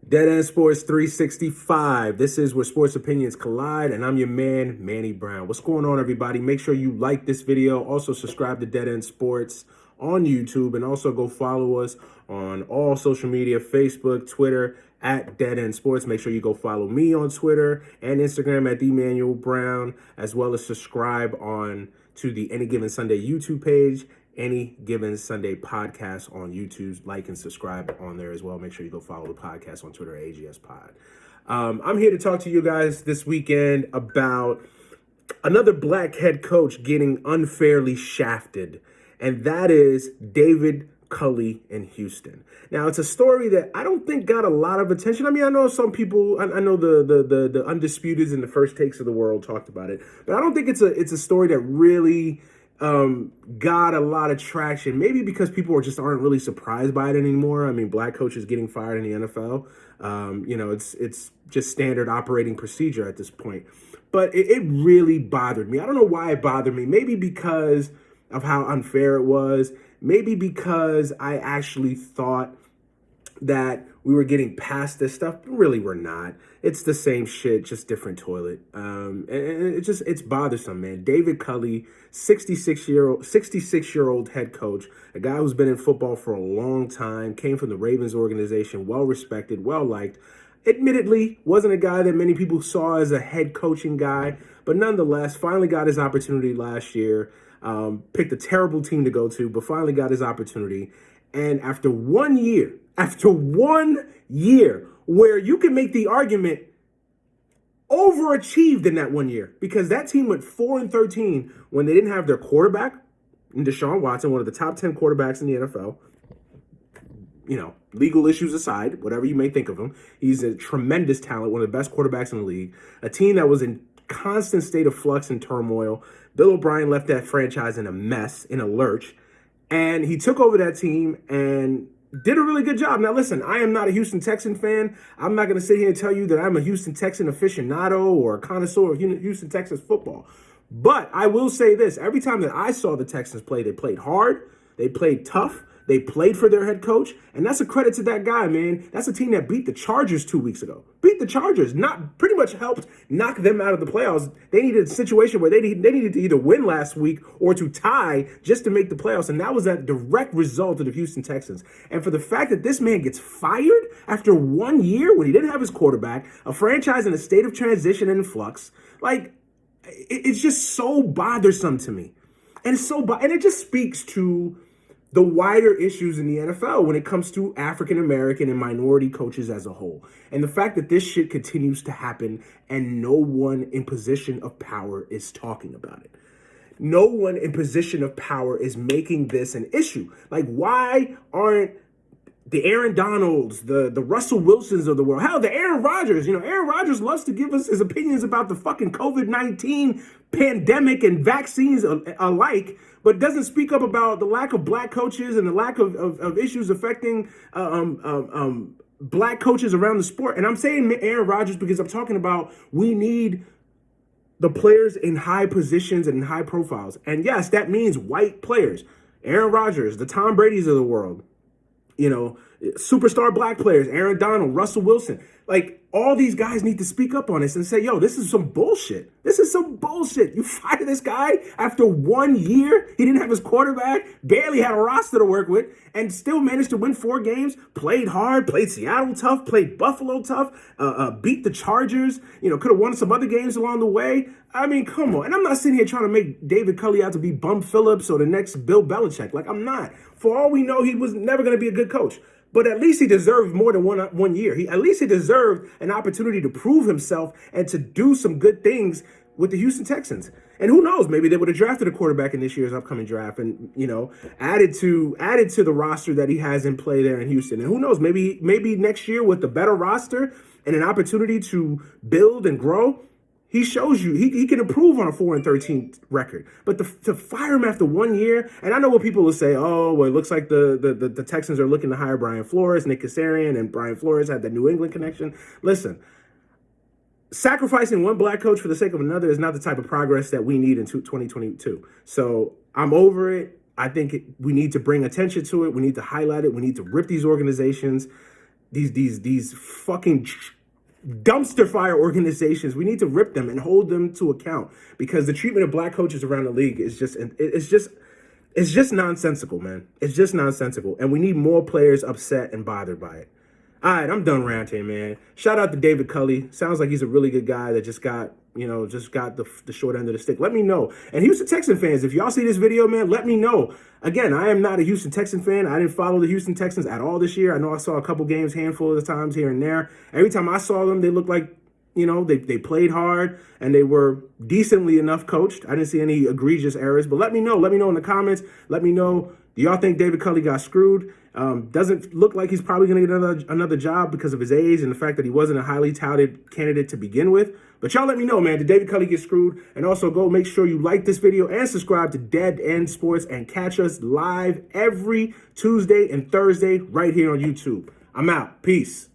Dead End Sports 365. This is where sports opinions collide, and I'm your man, Manny Brown. What's going on, everybody? Make sure you like this video. Also, subscribe to Dead End Sports on YouTube, and also go follow us on all social media, Facebook, Twitter, at Dead End Sports. Make sure you go follow me on Twitter and Instagram at Emmanuel Brown, as well as subscribe on to the Any Given Sunday YouTube page, Any Given Sunday podcast on YouTube. Like and subscribe on there as well. Make sure you go follow the podcast on Twitter, AGS Pod. I'm here to talk to you guys this weekend about another black head coach getting unfairly shafted, and that is David Culley in Houston. Now, it's a story that I don't think got a lot of attention. I mean, I know some people, I know the Undisputeds and the First Takes of the world talked about it, but I don't think it's a story that really got a lot of traction. Maybe because people aren't really surprised by it anymore. I mean, black coaches getting fired in the NFL, it's just standard operating procedure at this point. But it really bothered me. I don't know why it bothered me. Maybe because of how unfair it was. Maybe because I actually thought that we were getting past this stuff. Really, we're not. It's the same shit, just different toilet. And it's bothersome, man. David Culley, 66-year-old head coach, a guy who's been in football for a long time, came from the Ravens organization, well-respected, well-liked. Admittedly, wasn't a guy that many people saw as a head coaching guy, but nonetheless, finally got his opportunity last year. Picked a terrible team to go to, but finally got his opportunity. And after 1 year, where you can make the argument overachieved in that 1 year, because that team went 4-13 when they didn't have their quarterback, Deshaun Watson, one of the top 10 quarterbacks in the NFL. You know, legal issues aside, whatever you may think of him, he's a tremendous talent, one of the best quarterbacks in the league. A team that was in constant state of flux and turmoil. Bill O'Brien left that franchise in a mess, in a lurch, and he took over that team and did a really good job. Now, listen, I am not a Houston Texan fan. I'm not going to sit here and tell you that I'm a Houston Texan aficionado or a connoisseur of Houston Texans football. But I will say this. Every time that I saw the Texans play, they played hard. They played tough. They played for their head coach, and that's a credit to that guy, man. That's a team that beat the Chargers 2 weeks ago. Beat the Chargers, pretty much helped knock them out of the playoffs. They needed a situation where they needed to either win last week or to tie just to make the playoffs, and that was a direct result of the Houston Texans. And for the fact that this man gets fired after 1 year when he didn't have his quarterback, a franchise in a state of transition and flux, it's just so bothersome to me. And it just speaks to the wider issues in the NFL when it comes to African-American and minority coaches as a whole. And the fact that this shit continues to happen and no one in position of power is talking about it. No one in position of power is making this an issue. Like, why aren't the Aaron Donalds, the Russell Wilsons of the world, hell, the Aaron Rodgers, Aaron Rodgers loves to give us his opinions about the fucking COVID-19 pandemic and vaccines alike, but doesn't speak up about the lack of black coaches and the lack of issues affecting black coaches around the sport. And I'm saying Aaron Rodgers because I'm talking about we need the players in high positions and in high profiles. And yes, that means white players. Aaron Rodgers, the Tom Brady's of the world. Superstar black players, Aaron Donald, Russell Wilson. Like, all these guys need to speak up on this and say, yo, this is some bullshit. This is some bullshit. You fire this guy after 1 year. He didn't have his quarterback, barely had a roster to work with, and still managed to win 4 games, played hard, played Seattle tough, played Buffalo tough, beat the Chargers, could have won some other games along the way. I mean, come on. And I'm not sitting here trying to make David Culley out to be Bum Phillips or the next Bill Belichick. Like, I'm not. For all we know, he was never going to be a good coach. But at least he deserved more than 1 year. At least he deserved an opportunity to prove himself and to do some good things with the Houston Texans. And who knows, maybe they would have drafted a quarterback in this year's upcoming draft and, added to the roster that he has in play there in Houston. And who knows, maybe next year with a better roster and an opportunity to build and grow, he shows you he can improve on a 4-13 record. But to fire him after 1 year, and I know what people will say, oh, well, it looks like the Texans are looking to hire Brian Flores, Nick Cassarian, and Brian Flores had that New England connection. Listen, sacrificing one black coach for the sake of another is not the type of progress that we need in 2022. So I'm over it. I think we need to bring attention to it. We need to highlight it. We need to rip these organizations these fucking dumpster fire organizations. We need to rip them and hold them to account, because the treatment of black coaches around the league is just nonsensical, man. It's just nonsensical, and we need more players upset and bothered by it. All right, I'm done ranting, man. Shout out to David Culley. Sounds like he's a really good guy that just got the short end of the stick. Let me know. And Houston Texan fans, if y'all see this video, man, let me know. Again, I am not a Houston Texan fan. I didn't follow the Houston Texans at all this year. I know I saw a couple games, handful of the times here and there. Every time I saw them, they looked like, they played hard and they were decently enough coached. I didn't see any egregious errors, but let me know. Let me know in the comments. Let me know, do y'all think David Culley got screwed? Doesn't look like he's probably going to get another job because of his age and the fact that he wasn't a highly touted candidate to begin with. But y'all let me know, man. Did David Culley get screwed? And also go make sure you like this video and subscribe to Dead End Sports and catch us live every Tuesday and Thursday right here on YouTube. I'm out. Peace.